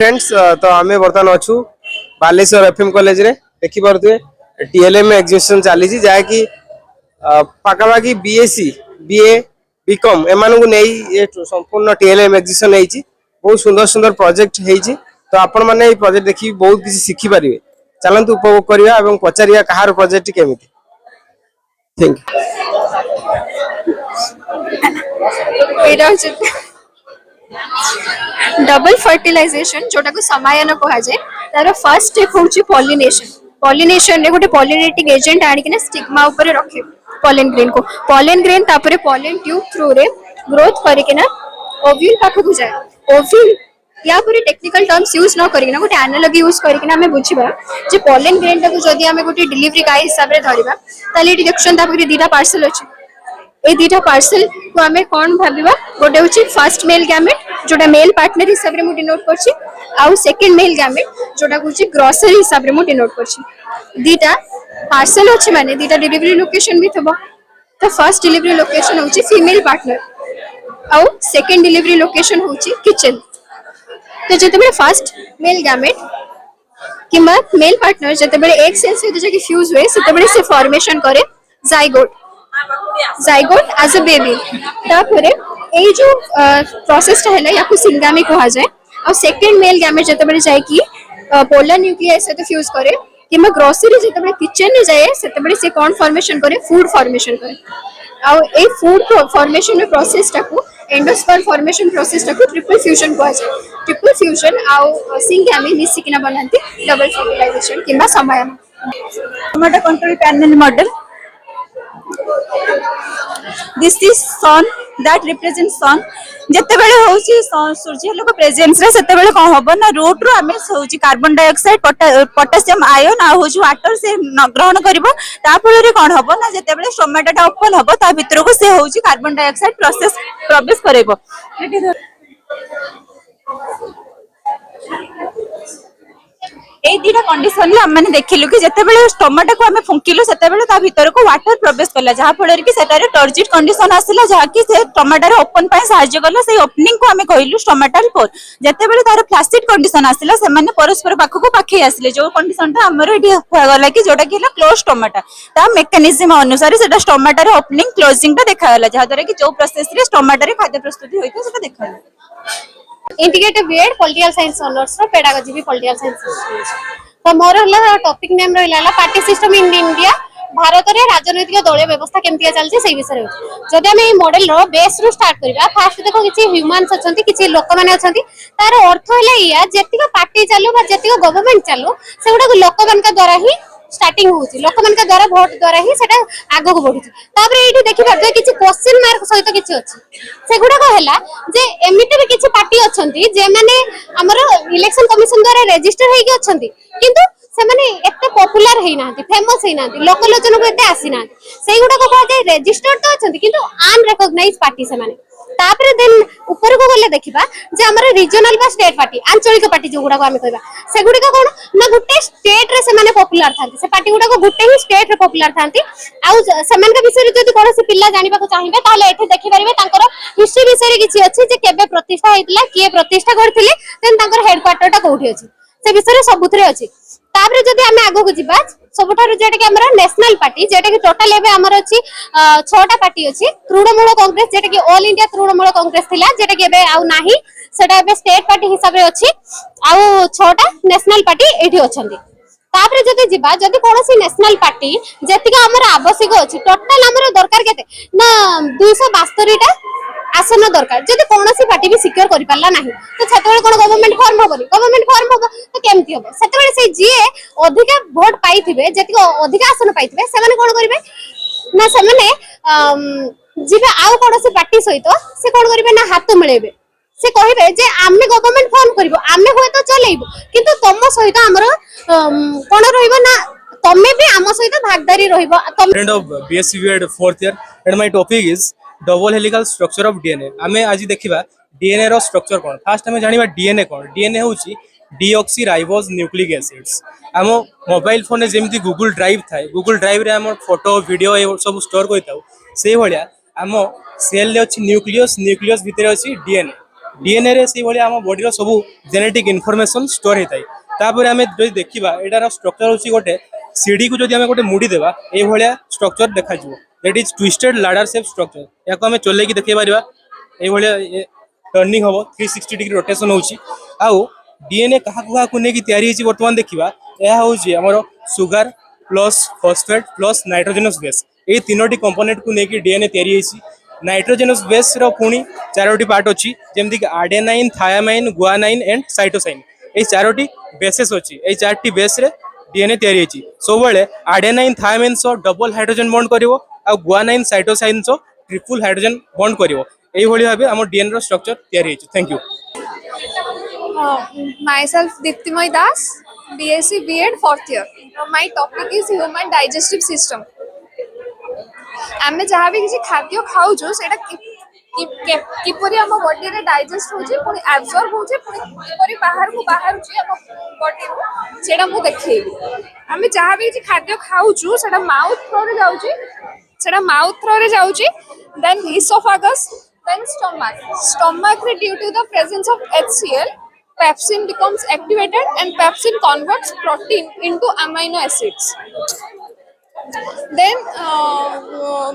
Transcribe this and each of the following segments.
Friends तो आम बर्तमान अच्छू बालेश्वर एफएम कॉलेज रे देखी पारे टीएलएम एग्जीबिशन चली जहाँकि पाखापाखि बीएससी बीए बीकॉम एम नहीं संपूर्ण टीएलएम एग्जीबिशन होती बहुत सुंदर सुंदर प्रोजेक्ट होती तो आपण मैंने प्रोजेक्ट देखिए बहुत किसी शिखिपारे चलतु उपभोग करवा और पचार कहार प्रोजेक्ट केमी थैंक यू डबल फर्टिलाइजेशन जोटा को समायन कह जाए तार फर्स्ट स्टेप होची पॉलिनेशन पॉलिनेशन रे गोटे पॉलिनेटिंग एजेंट आनिकिना स्टिग्मा ऊपर रखे पॉलन ग्रेन को पॉलन ग्रेन तापरे पॉलन ट्यूब थ्रू रे ग्रोथ करिकिना ओव्यूल पाखु को जाए ओव्यूल या पूरी टेक्निकल टर्म्स यूज न करिकिना गोटे एनालॉजी यूज करिकिना हमें बुझिबा जे पॉलन ग्रेन टाको जदी हमें गोटे डिलीवरी गाय हिसाब रे धरिबा ताले एटी देखछन तापरे दीटा पार्सल अछि ए दीटा पार्सल को हमें कौन भाबिबा गोटे होची फर्स्ट मेल गैमेट जोटा मेल पार्टनर हिसाब रे मु डिनोट करछि आउ सेकंड मेल गैमेट जोटा होची ग्रोसरी हिसाब रे मु डिनोट करछि दीटा पार्सल अछि माने दीटा डिलीवरी लोकेशन भी थबो तो फर्स्ट डिलीवरी लोकेशन होची फीमेल पार्टनर आउ सेकंड डिलीवरी लोकेशन होची किचन तो जेतेबे फर्स्ट मेल गैमेट किमा मेल पार्टनर जेतेबे एक सेल से दूसरे की फ्यूज हुए सेतेबे से फॉर्मेशन करे zygote zygote as a baby तापरे ए जो प्रोसेस टा हैला याकु सिंगामी कहा जाए और सेकंड मेल गैमेट जेतेबे जाय कि पोलर न्यूक्लियस से फ्यूज करे किमा ग्रोसरी जेतेबे किचन में जाए सेतेबे से कोन फॉर्मेशन करे फूड फॉर्मेशन करे और ए फूड फॉर्मेशन प्रोसेस टा को एंडोस्पर्म फॉर्मेशन प्रोसेस टा को ट्रिपल फ्यूजन कहा जाए ट्रिपल फ्यूजन आउ सिंगामी मिसिकिना बनांती डबल फर्टिलाइजेशन किमा समायन tomato control panel model this is sun that represents sun जते बेले होची सूर्य लोक प्रेजेंस रे सेते बेले कोन होबो ना रूट रो हमें होची कार्बन डाइऑक्साइड पोटेशियम आयन आ होची वाटर से ग्रहण करबो ता फल रे कोन होबो ना जते बेले टोमेटो टा ओपन होबो ता भीतर को से होची कार्बन डाइऑक्साइड प्रोसेस प्रवेश करबो ए दीटा कंडीशन हम माने देखिलु कि जते बेले टमाटो को हमें फुंकिलु सेते बेले ता भीतर को वाटर प्रवेश करला जहा फल कि सेटारे टर्जिट कंडीशन आसिला जहा कि से टमाटर ओपन पाए सहाय्य करला से ओपनिंग को हमें कहिलु टमाटर पोर जते बेले तार फ्लैसिड कंडीशन आसिला से माने परस्पर पाखु को पाखे आसिले जो कंडीशन ता हमर एडी होया गला कि जोटा कि क्लोज टमाटर ता मेकानिज्म अनुसार सेटा टमाटर ओपनिंग क्लोजिंग ता देखायला जहा द्वारा कि जो प्रोसेस रे टमाटर खाद्य प्रस्तुति होइतो सेटा देखायला integrated BEd political science honours रो पेडागोजी भी पॉलिटिकल साइंस तो मोर हला टॉपिक नेम रहला party system in India Bharat रे राजनीतिक दलीय व्यवस्था केमतिया चलछि सेही विषय जदि हम ए मॉडल रो बेस रो स्टार्ट करबा फास्ट देखो किछि ह्यूमंस अछंती किछि लोक माने अछंती तार अर्थ हला या जेतिक पार्टी चालू बा जेतिक गवर्नमेंट चालू सेगुडा लोक मान का द्वारा ही स्टार्टिंग होची लोक मान का द्वारा वोट द्वारा ही सेटा आगो को बढ़ुची तापर एठी देखि परते किछि क्वेश्चन मार्क सहित किछि अछि सेगुडा को हला जे एमिते भी किछि पार्टी अछंती जे माने हमर इलेक्शन कमिशन द्वारा रजिस्टर हेकि अछंती किंतु से माने एते पॉपुलर हेइ नांती फेमस हेइ नांती लोक लोचन को एते आसी ना सेगुडा को कह जे रजिस्टर्ड तो अछंती किंतु अनरिकॉग्नाइज्ड पार्टी से माने तापर देन ऊपर को गले देखिबा जे हमर रीजनल बा स्टेट पार्टी आंचलिक पार्टी जो गुडा को हमें कहबा सेगुडी का कोन ना गुटे स्टेट रे से माने पॉपुलर थांती से पार्टी गुडा को गुटे ही स्टेट रे पॉपुलर थांती आ समान का विषय रे जदी कोनोसी पिल्ला जानिबा को चाहिबे ताले एठी देखि परिबे तांकर हिस्ट्री विषय रे किछि अछि जे केबे प्रतिष्ठा हेतला किए प्रतिष्ठा करथिले देन तांकर हेडक्वार्टर टा कोठी अछि से विषय रे सबुथरे अछि तापर जदी हमें आगो को जिबा सबठारु जेटा कि हमर नेशनल पार्टी जेटा कि टोटल एबे हमर अछि 6टा पार्टी अछि तृणमूल कांग्रेस जेटा कि ऑल इंडिया तृणमूल कांग्रेस थिला जेटा कि एबे आउ नाही सेटा एबे स्टेट पार्टी हिसाब रे अछि आउ 6टा नेशनल पार्टी एठी अछंती तापर जदी जिबा जदी कोनोसी नेशनल पार्टी जेतिका हमर आवश्यक अछि टोटल हमर दरकार केते ना 272 टा आसन दरकार जदी कोनोसी पार्टी भी सिक्योर करि पाला नाही तो छतबेले कोन गवर्नमेंट फॉर्म होबनी गवर्नमेंट फॉर्म होबो तो केमति होबो छतबेले से जीए अधिका वोट पाइथिबे जेतिका अधिका आसन पाइथिबे से माने कोन करिवे ना से माने जिबे आउ कोनोसी पार्टी सहित से कोन करिवे ना हाथ मिलेबे से कहिबे जे आमे गवर्नमेंट फॉर्म करबो आमे होय तो चलेइबो किंतु तम सहित हमर कोन रहिबो ना तमे भी आम सहित भागदारी रहिबो friend of BSc BEd 4th year and my topic is double helical structure of DNA आमे आज देखिबा डीएनए रो स्ट्रक्चर कोन फास्ट हमें जानिबा डीएनए कोन डीएनए होची डीऑक्सीराइबोज न्यूक्लिक एसिड्स आम मोबाइल फोन जेमती गूगल ड्राइव थाए गूगल ड्राइव रे आम फोटो वीडियो ए सब स्टोर करताउ से भलिया आम सेल रे अछि न्यूक्लियस न्यूक्लियस भितर अछि डीएनए डीएनए रे से भाई आम बॉडी सब जेनेटिक इनफॉरमेशन स्टोर होता है तापर आम जो देखा एटार स्ट्रक्चर हूँ गोटे सीढ़ी को जब आम गोटे मुड़ी देवा ये भाया स्ट्रक्चर देखा that is twisted लाडर shape structure या आम चलैकी देखी पार ये टर्निंग हम 360 डिग्री रोटेशन होची आउ डीएनए क्या क्या बर्तमान देखा यह हूँ आमर sugar plus phosphate plus nitrogenous base ये तीनोटी कंपोनेंट को लेकिन डीएनए तैयारी नाइट्रोजेनस बेस पुणी 4टी पार्ट अच्छी जमती कि आडेनाइन थायामाइन गुआनाइन एंड साइटोसाइन ये 4टी बेसेस अच्छी ये 4टी बेस रे डीएनए तैयारी सब adenine thymine so double hydrogen bond करिवो आ guanine cytosine so triple hydrogen bond करिवो एई भली भाबे हमर डीएनए रो स्ट्रक्चर तैयारी thank you Myself Diptimoy Das, BSc B.Ed 4th year. My topic is human digestive system. आमे जहाँ भी किसी खाद्य खाऊछु सेटा किपरि हम बॉडी रे डाइजेस्ट होछि पुनी एब्जॉर्ब होछि पुनी किपरि बाहर को बाहरुछि हम बॉडी रो सेटा मु देखैबी आमे जहाँ भी किसी खाद्य खाऊछु सेटा माउथ थ्रू रे जाउछि then oesophagus then stomach due to the presence of HCl pepsin becomes activated and pepsin converts protein into amino acids. Then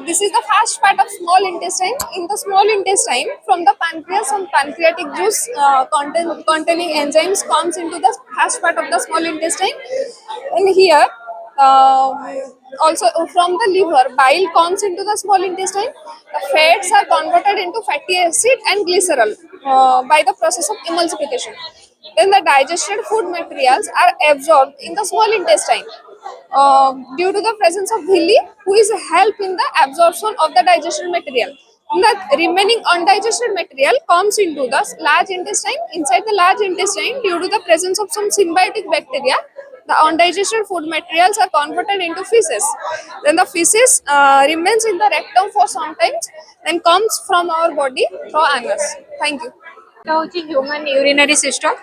this is the first part of small intestine. In the small intestine, from the pancreas, some pancreatic juice containing enzymes comes into the first part of the small intestine, and here also from the liver, bile comes into the small intestine. The fats are converted into fatty acid and glycerol by the process of emulsification. Then the digested food materials are absorbed in the small intestine due to the presence of villi, who is a help in the absorption of the digested material. And the remaining undigested material comes into the large intestine. Inside the large intestine, due to the presence of some symbiotic bacteria, the undigested food materials are converted into feces. Then the feces remains in the rectum for some time, then comes from our body through anus. Thank you. এটা হচ্ছে human urinary system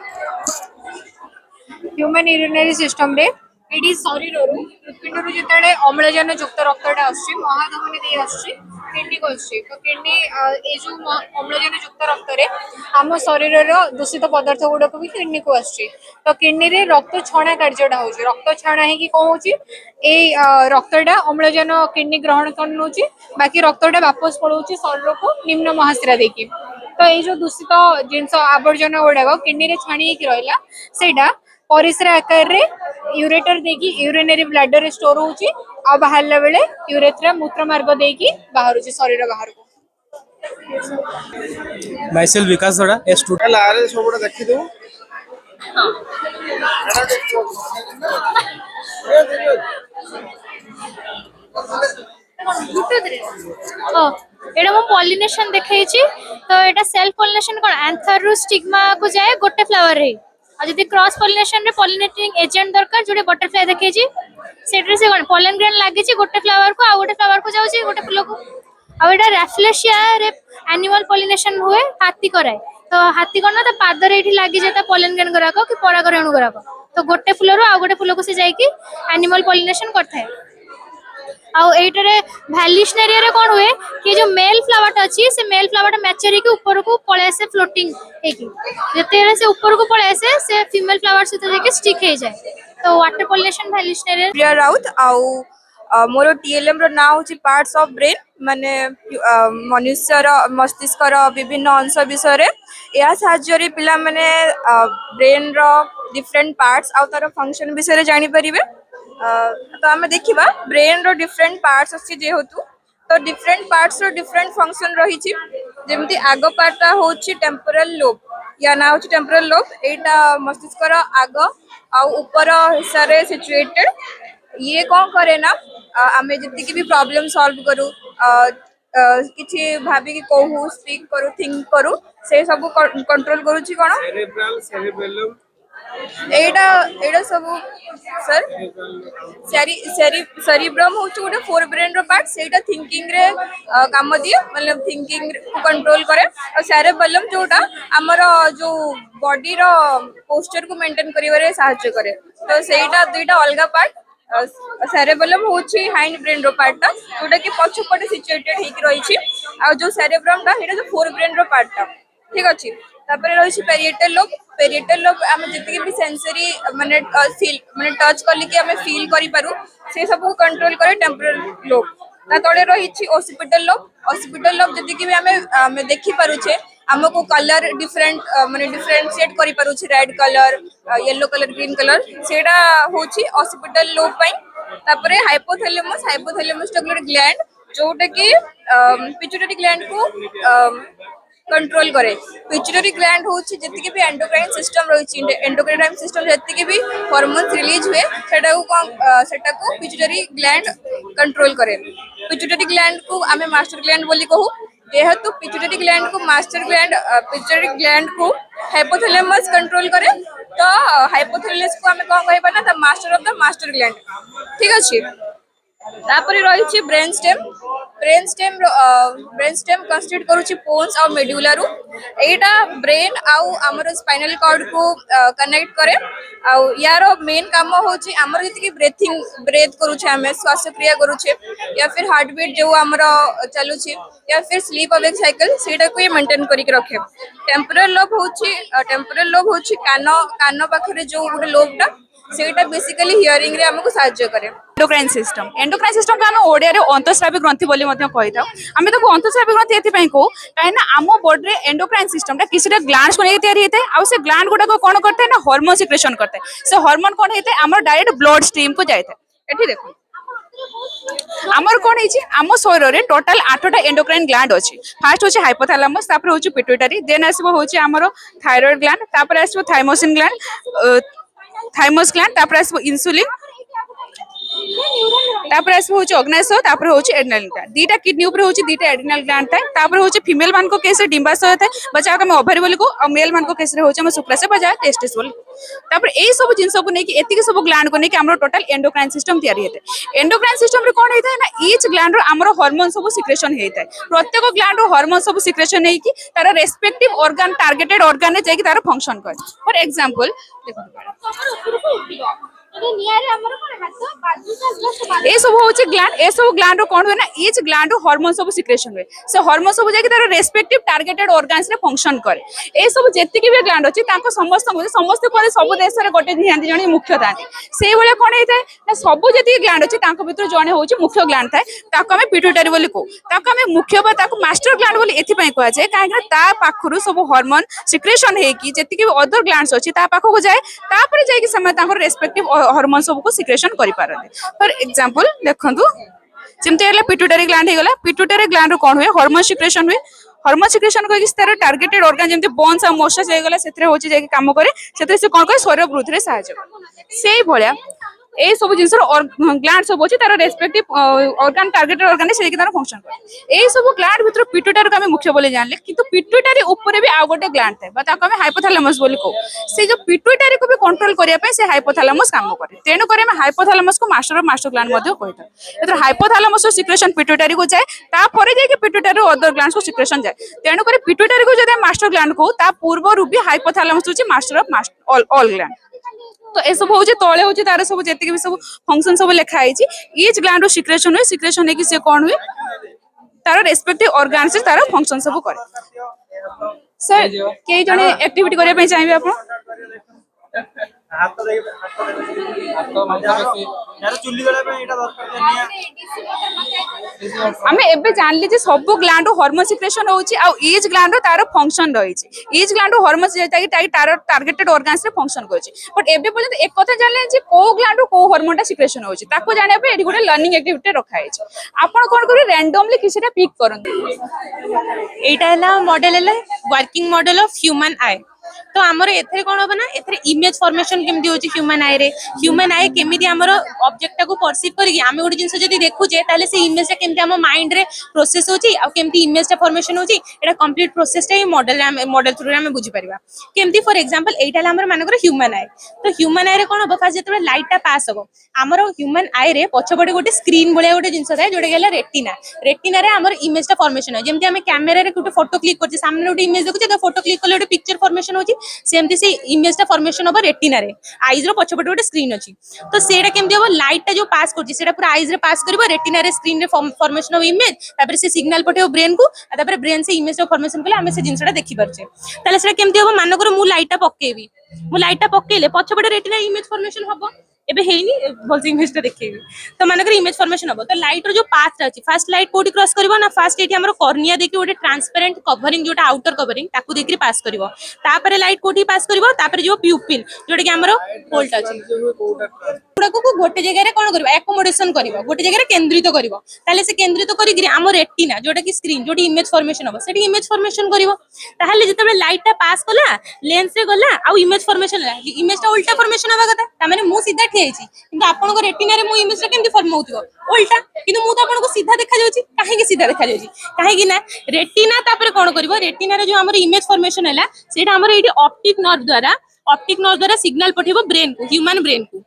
হ্ୟୁମାନ୍ urinary ସିଷ୍ଟମରେ ଏଠି ଶରୀରରୁ ହୃତ୍ପିଣ୍ଡରୁ ଯେତେବେଳେ ଅମ୍ଳଜାନ ଯୁକ୍ତ ରକ୍ତଟା ଆସୁଛି ମହାଧମନୀ ଦେଇ ଆସୁଛି କିଡନୀକୁ ଆସୁଛି ତ କିଡନୀ ଏଇ ଯୋଉ ଅମ୍ଳଜାନ ଯୁକ୍ତ ରକ୍ତରେ ଆମ ଶରୀରର ଦୂଷିତ ପଦାର୍ଥ ଗୁଡାକ ବି କିଡନୀକୁ ଆସୁଛି ତ କିଡନୀରେ ରକ୍ତ ଛଣା କାର୍ଯ୍ୟଟା ହଉଛି ରକ୍ତ ଛଣା ହେଇକି କଣ ହଉଛି ଏଇ ରକ୍ତଟା ଅମ୍ଳଜାନ କିଡନୀ ଗ୍ରହଣ କରି ନେଉଛି ବାକି ରକ୍ତଟା ବାପସ ପଳଉଛି ଶରୀରକୁ ନିମ୍ନ ମହାଶିରା ଦେଇକି ତ ଏଇ ଯୋଉ ଦୂଷିତ ଜିନିଷ ଆବର୍ଜନା ଗୁଡାକ କିଡନୀରେ ଛାଣି ହେଇକି ରହିଲା ସେଇଟା परिस्रा आकार रे यूरेटर देकी यूरिनरी ब्लैडर रे स्टोर होची आ बाहरला बेले यूरेथ्रा मूत्र मार्ग देकी बाहरुची शरीर बाहर को माइसेल विकास धड़ा ए स्टूडेंट लारे सबटा देखि दउ एटा मो पॉलिनेशन देखाइछि तो एटा सेल्फ पॉलिनेशन कोन एंथर रु स्टिग्मा को जाए गोटे फ्लावर रे आ जदी क्रॉस पॉलिनेशन रे पॉलिनेटिंग एजेंट दरकार जोडे बटरफ्लाई देखाइछि सेटरे से कोन पॉलन ग्रेन लागिछि गोटे फ्लावर को आ गोटे फ्लावर को जाउछि गोटे फूल को आ एटा रैफ्लेशिया रे एनिमल पॉलिनेशन हुए हाथी कराए तो हाथी कोन त पाद रे एठी लागि जेता पॉलन ग्रेन गराको कि परागरेणु गराको तो गोटे फूल रो आ गोटे फूल को से जाई कि एनिमल पॉलिनेशन करथाय आउ एइटरे भैलिशनेरिया रे कोन हुए कि जो मेल फ्लावर अछि से मेल फ्लावर मैच्योर के ऊपर को पळे आसे फ्लोटिंग हेकी जतेरे से ऊपर को पळे आसे से फीमेल फ्लावर से जाके स्टिक हे जाए तो वाटर पॉलिनेशन भैलिशनेरिया प्रिया राउत आउ मोर टीएलएम रो ना होची पार्ट्स ऑफ ब्रेन माने मनुष्य रो मस्तिष्क रो विभिन्न अंश विषय रे या साहाଯ୍ୟ रे पिला माने ब्रेन रो डिफरेंट पार्ट्स आउ तार फंक्शन विषय रे जानि परिबे तो आम देखा ब्रेन रो डिफरेंट पार्ट्स अच्छी जेहेतु तो डिफरेंट पार्ट्स रो डिफरेंट फंक्शन रही जमती आग पार्टा होची टेम्पोरल लोब या ना होची टेम्पोरल लोब एटा मस्तिष्क रो आग आ ऊपर हिस्सा रे सिचुएटेड ये कौन करे ना आमे जति की भी प्रॉब्लम सॉल्व करू किछि भाबी की कहू स्पीक करू थिंक करू से सब कंट्रोल करूची कोन सेरेब्रल सेरेबेलम एटा एटा सब सर सेरिब्रम होच गोटे फोर ब्रेन रो पार्ट सेटा थिंकिंग रे काम दिए मतलब थिंकिंग को कंट्रोल करे और सेरेबेलम जोटा हमर जो बॉडी रो पोस्चर को मेंटेन करिवारे सहायता करे तो सेटा दुईटा अलगा पार्ट सेरेबेलम होची हाइंड ब्रेन रो पार्ट जोटा कि पछपटे सिचुएटेड हेक रही छी आ जो सेरेब्रम टा हेटा जो फोर ब्रेन रो पार्ट टा ठीक अछि तापर रही पेरिएटल लोब आम जी भी सेंसरी माने फील माने टच कली कि आम फील करूँ से सब कंट्रोल करे टेम्पोरल लोब ता तले रही occipital लोब जदि भी आम देखि पारुछे हमको कलर डिफरेंट माने डिफरेंशिएट करि पारुछे red colour yellow colour green colour सेटा होची occipital लोब पई तापरे हाइपोथैलेमस टा ग्लैंड जोटा कि पिट्यूटरी ग्लैंड को कंट्रोल करे पिट्यूटरी ग्लैंड होची जति भी एंडोक्राइन सिस्टम रही एंडोक्राइन सिस्टम जति भी हार्मोन्स रिलीज हुए सेटा को पिट्यूटरी ग्लैंड कंट्रोल करे पिट्यूटरी ग्लैंड को आमे मास्टर ग्लैंड बोली कहू जेहेतु पिट्यूटरी ग्लैंड को मास्टर ग्लैंड पिट्यूटरी ग्लैंड को हाइपोथैलेमस कंट्रोल करे तो हाइपोथैलेमस को आमे कोन कहबा ना the master of the master gland ठीक अछि तापरे रही ब्रेन स्टेम कंस्टिट्यूट करूची पोन्स और मेड्यूला रु एटा ब्रेन आउ हमर स्पाइनल कॉर्ड को कनेक्ट करे आउ यार मेन काम होची हमर जति ब्रेथ करूचे हमें श्वास क्रिया करूचे या फिर हार्ट बीट जो हमर चलुची या फिर स्लीप अवेक साइकिल सेटा को ये मेंटेन करी के रखे टेम्पोरल लोब होची कान पाखरे जो गोटे लोबटा सेटा बेसिकली हियरिंग रे हमको सहायता करे एंडोक्राइन सिस्टम को आम ओडिया रे अंतःस्रावी ग्रंथि बोली मध्य कहि था आमे तो अंतःस्रावी ग्रंथि एथि पई को काहेना आम बॉडी रे एंडोक्राइन सिस्टम टा किसिटा ग्लैंड्स को नै तयारी हेते आ से ग्लैंड गुडा को कोन करते ना हार्मोन सिक्रेशन करते से हार्मोन कोन हेते हमर डायरेक्ट ब्लड स्ट्रीम को जायते एठी देखो आमर कोन हिची आम शरीर रे टोटल 8टा एंडोक्राइन ग्लैंड अछि फर्स्ट होची हाइपोथैलेमस तापर होची पिट्यूटरी देन आसीबो होची हमरो थायराइड ग्लैंड तापर आसीबो थाइमोसिन ग्लैंड थाइमस ग्लैंड तापर आसीबो इंसुलिन तापर आसीबो होची ऑर्गेनाइजर तापर होची एड्रिनल ग्लैंड दीटा किडनी ऊपर होची दीटा एड्रिनल ग्लैंड थाए तापर होची फीमेल मान को केस डिंबाशय थाए बचा के हम ओवरी बोली को और मेल मान को केस रे होची हम शुक्राशय बजा टेस्टिस बोली तापर एई सब जिंस को नै कि एति के सब ग्लैंड को नै कि हमरो टोटल एंडोक्राइन सिस्टम तयारी हेते एंडोक्राइन सिस्टम रे कोन हेता ना ईच ग्लैंड रो हमरो हार्मोन सब सिक्रेशन हेता प्रत्येक ग्लैंड रो हार्मोन सब सिक्रेशन नै कि तार रेस्पेक्टिव ऑर्गन टारगेटेड ऑर्गन रे जाय कि तार फंक्शन कर फॉर एग्जांपल देखो ए सब होची ग्लैंड ए सब ग्लैंड रो कोन होय ना ईच ग्लैंड रो हार्मोन सब सिक्रेशन होय से हार्मोन सब जाय कि तार रेस्पेक्टिव टारगेटेड ऑर्गन्स रे फंक्शन करे ए सब जेति कि भी ग्लैंड अछि ताको समस्त पर सब देश रे गोटे ध्यान जणी मुख्य थाती से भले कोन हेते ना सब जेति ग्लैंड अछि ताको भीतर जणे होची मुख्य ग्लैंड थाए ताको हमें पिट्यूटरी बोली को ताको हमें मुख्य बा ताको मास्टर ग्लैंड बोली एथि पय कहै छै काहे ता पाखरु सब हार्मोन सिक्रेशन हे कि जेति कि अदर ग्लैंड्स अछि ता पाखो को जाय तापर जाय कि समय ताको रेस्पेक्टिव हार्मोन सब को सिक्रेशन करि पारते फॉर एग्जांपल देखंतु जेमते हला पिट्यूटरी ग्लैंड हे गला पिट्यूटरी ग्लैंड रो कोन होय हार्मोन सिक्रेशन को तार टारगेटेड ऑर्गन जेमते बोन्स और मसल्स हे गला सेतरे होची जे काम करे सेतरे से कोन करे शरीर वृद्धि रे सहायता सेही भलिया ए सब जिंस ग्लैंड सब अछि तार रेस्पेक्टिव ऑर्गन टारगेटेड ऑर्गन से तार फंक्शन करे ए सब ग्लैंड भीतर पिट्यूटरी को हम मुख्य बोले जानले किंतु पिट्यूटरी ऊपर भी आ गोटे ग्लैंड थाए बा ताको हम हाइपोथैलेमस बोली को से जो पिट्यूटरी को भी कंट्रोल करिया पे से हाइपोथैलेमस काम करे तेनो करे हम हाइपोथैलेमस को मास्टर ऑफ मास्टर ग्लैंड मध्ये कहता एतर हाइपोथैलेमस सिक्रेशन पिट्यूटरी को जाए ता परे जाय कि पिट्यूटरी अदर ग्लैंड्स को सिक्रेशन जाए तेनो करे पिट्यूटरी को जदि मास्टर ग्लैंड को ता पूर्व रु भी हाइपोथैलेमस होची master of master all gland तो ए सब होची तळे होची तार सब जेति के भी सब फंक्शन सब लिखा आइची ईच ग्लैंड रो सिक्रेशन है कि से कोन हुए तार रेस्पेक्टिव ऑर्गन से तार फंक्शन सब करे सर के जने एक्टिविटी करे पे चाहिबे आपण आमे एबे जानली जे सब ग्लैंड रो हार्मोन सिक्रेशन होची आ ईच ग्लैंड रो तार फंक्शन रहिची ईच ग्लैंड रो हार्मोन जेता कि तार टारगेटेड ऑर्गन्स रे फंक्शन करची बट एबे पर्यंत एक कथा जानले जे को ग्लैंड रो को हार्मोन टा सिक्रेशन होची ताको जाने पे एडी गोटे लर्निंग एक्टिविटी रखा आइची आपण कोन करी रैंडमली किसिटा पिक करन एटा हला मॉडल हला वर्किंग मॉडल ऑफ ह्यूमन आई तो आमर एथरे कोन होबना एथरे इमेज फॉर्मेशन केमदी होची ह्यूमन आई रे ह्यूमन आई केमिदी आमर ऑब्जेक्ट को परसीव करी आमे गोटे जिंस जदी देखु जे ताले से इमेज टा केमदी हम माइंड रे प्रोसेस होची आ केमदी इमेज टा फॉर्मेशन होची एटा कंप्लीट प्रोसेस टा मॉडल थ्रू रे हम बुझी परिबा केमदी फॉर एग्जांपल एटा हमर मानकर ह्यूमन आई तो ह्यूमन आई रे कोन होबा फास्ट जतबे लाइट टा पास होबो हमर ह्यूमन आई रे पछपटे गोटे स्क्रीन बळे गोटे जिंस थाए जोडे गेला रेटिना रे हमर इमेज टा फॉर्मेशन हो जेमदी हम कैमरा रे गोटे फोटो क्लिक करछि सामने गोटे इमेज देखु जे फोटो क्लिक करले गोटे पिक्चर फॉर्मेशन होची सेमती से इमेज टा फॉर्मेशन होबो रेटिना रे आईज रो पछपटे गोटे स्क्रीन अछि तो सेटा केमती होबो लाइट टा जो पास करछि सेटा पूरा आईज रे पास करबो रेटिना रे स्क्रीन रे फॉर्मेशन ऑफ इमेज तापर से सिग्नल पठेबो ब्रेन को तापर ब्रेन से इमेज रो फॉर्मेशन कले हमें से जिंसटा देखि परछे ताले सेटा केमती होबो मानकर मु लाइट टा पकेबी मु लाइट टा पकेले पछपटे रेटिना इमेज फॉर्मेशन होबो एबे हेनी भलसे इमेज टा देखेबी तो मानकर इमेज फॉर्मेशन होबो तो लाइट रो जो पाथ अछि फर्स्ट लाइट कोडी क्रॉस करबो ना फर्स्ट एठी हमर कॉर्निया देखि ओटे ट्रांसपेरेंट कवरिंग जोटा आउटर कवरिंग ताकू देखि पास करबो तापर लाइट कोठी पास करबो तापर जो प्यूपिल जोटा कि हमर होल्ट अछि गुड़ाक को गोटे जगह कोन करबो एकोमोडेशन करबो गोटे जगह केंद्रित करबो ताले से केंद्रित करी हम रेटिना जोटा कि स्क्रीन जोटी इमेज फॉर्मेशन हो सेठी इमेज फॉर्मेशन करबो ताहले जतबे लाइट टा पास कला लेंस रे गला आ इमेज फॉर्मेशन ला इमेज टा उल्टा फॉर्मेशन होबा कथा ता माने मु सीधा ठेछि किंतु आपन को रेटिना रे मु इमेज टा केमति फॉर्म होतिबो उल्टा किंतु मु तो आपन को सीधा देखा जाउची काहे कि सीधा देखा जाउची काहे कि ना रेटिना तापर कोन करबो रेटिना रे जो हमर इमेज फॉर्मेशन हैला सेटा हमर एठी ऑप्टिक नर्व द्वारा सिग्नल पठेबो ब्रेन को ह्यूमन ब्रेन को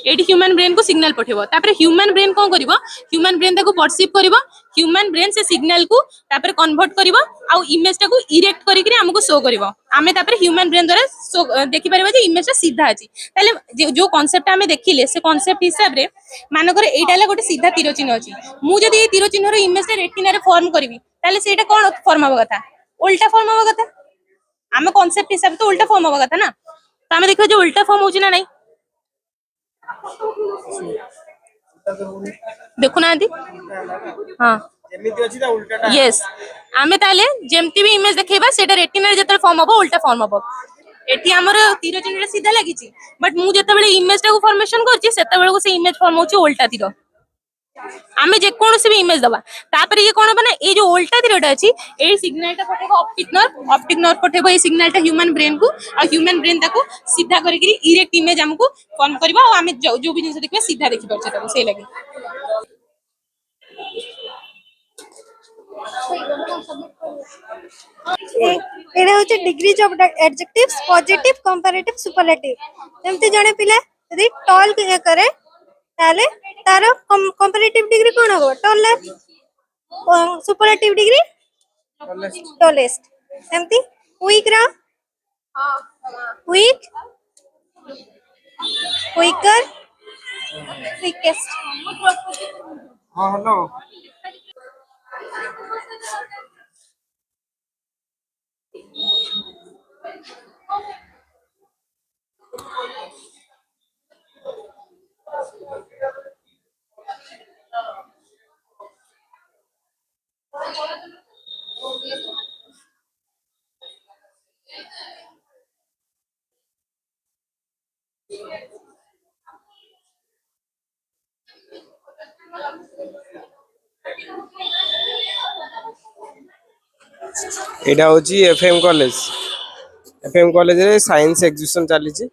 एटी ह्यूमन ब्रेन को सिग्नल पठेबो तापर ह्यूमन ब्रेन कोन करबो ह्यूमन ब्रेन ताको परसीव करबो ह्यूमन ब्रेन से सिग्नल को तापर कन्वर्ट करबो आ इमेज टाको इरेक्ट करी के हमको शो करबो आमे तापर ह्यूमन ब्रेन द्वारा देखि परबो जे इमेज टा सीधा अछि ताले जो कांसेप्ट आमे देखिले से कांसेप्ट हिसाब रे मानकर एटाला गोटे सीधा तीर चिन्ह अछि मु जदी ए तीर चिन्ह रो इमेज टा रेटिना रे फॉर्म करबी ताले सेटा कोन फॉर्म होबा कथा उल्टा फॉर्म होबा कथा आमे कांसेप्ट हिसाब तो उल्टा फॉर्म होबा कथा ना तो आमे देखो जे उल्टा फॉर्म होची ना नहीं देखु ना हाँ यस आमे ताले जेमती भी इमेज देखेबा सेटा रेटिना रे जतरे फॉर्म होबो उल्टा फॉर्म होबो एठी हमर तीर चिन्ह सीधा लागिची बट मु जते बेले इमेज टाको फॉर्मेशन करची सेते बेले को से इमेज फॉर्म होची उल्टा तीर आमे जे कोनोसी भी इमेज दबा तापर ये कोन बना ए जो उल्टा तीरटा अछि ए सिग्नल टा पठेबो ऑप्टिक नर्व पठेबो ए सिग्नल टा ह्यूमन ब्रेन को आ ह्यूमन ब्रेन ताको सीधा करी करी इरेक्ट इमेज हमको फॉर्म करबो आ आमे जो भी जिंस देखबे सीधा देखि परछे ताको सेही लागि एडा होचे degrees of adjectives positive comparative superlative जेमति जणे पिला यदि टॉल के करे ताले तारो कंपैरेटिव डिग्री कोन हो टॉलेस्ट सुपरलेटिव डिग्री टॉलेस्ट जेमति वीक रा वीक वीकर वीकेस्ट हां हेलो एटा होची एफएम कॉलेज रे साइंस एग्जीबिशन चली छी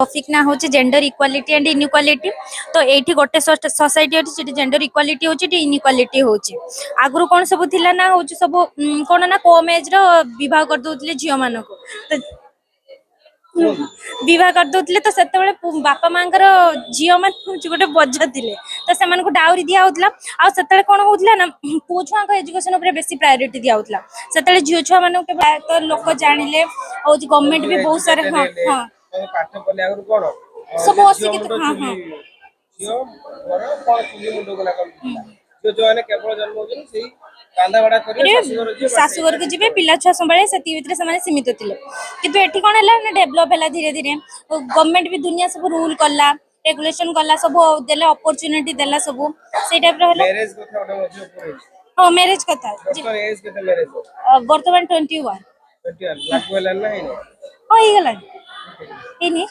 टॉपिक ना होची जेंडर इक्वालिटी एंड इनइक्वालिटी तो एठी गोटे सोसाइटी होची जेटी जेंडर इक्वालिटी होची टी इनइक्वालिटी होची आगुरु कोन सब थिला ना होची सब कोन ना कम एज रो विवाह कर दोतले झियो मानको तो विवाह कर दोतले तो सेते बेले बापा मांकर झियो मान गोटे बज दिले तो से मानको डाउरी दिया होतला आ सेते कोन होतला ना पु छुआ को एजुकेशन ऊपर बेसी प्रायोरिटी दिया होतला सेते झियो छुआ मानको के तो लोक जानिले और गवर्नमेंट भी बहुत सारे हां हां पाठ पले आगु कोन सब अशिक्षित हां हां जियो घर कोन चुली मुंडो गला कर जो आने केवल जन्म होजन सेही कांदा बडा करी सासुगर को जिबे पिला छुआ संभाळे सेती भितरे समान सीमित थिले किंतु एठी कोन हला ना डेवलप हला धीरे धीरे गवर्नमेंट भी दुनिया सब रूल करला रेगुलेशन करला सब देले अपॉर्चुनिटी देला सब से टाइप रो हला मैरिज कथा ओडा मजे ऊपर हां मैरिज कथा दोस्तन एज केते मैरिज वर्तमान 21 21 लागू हला ना हो गला इनी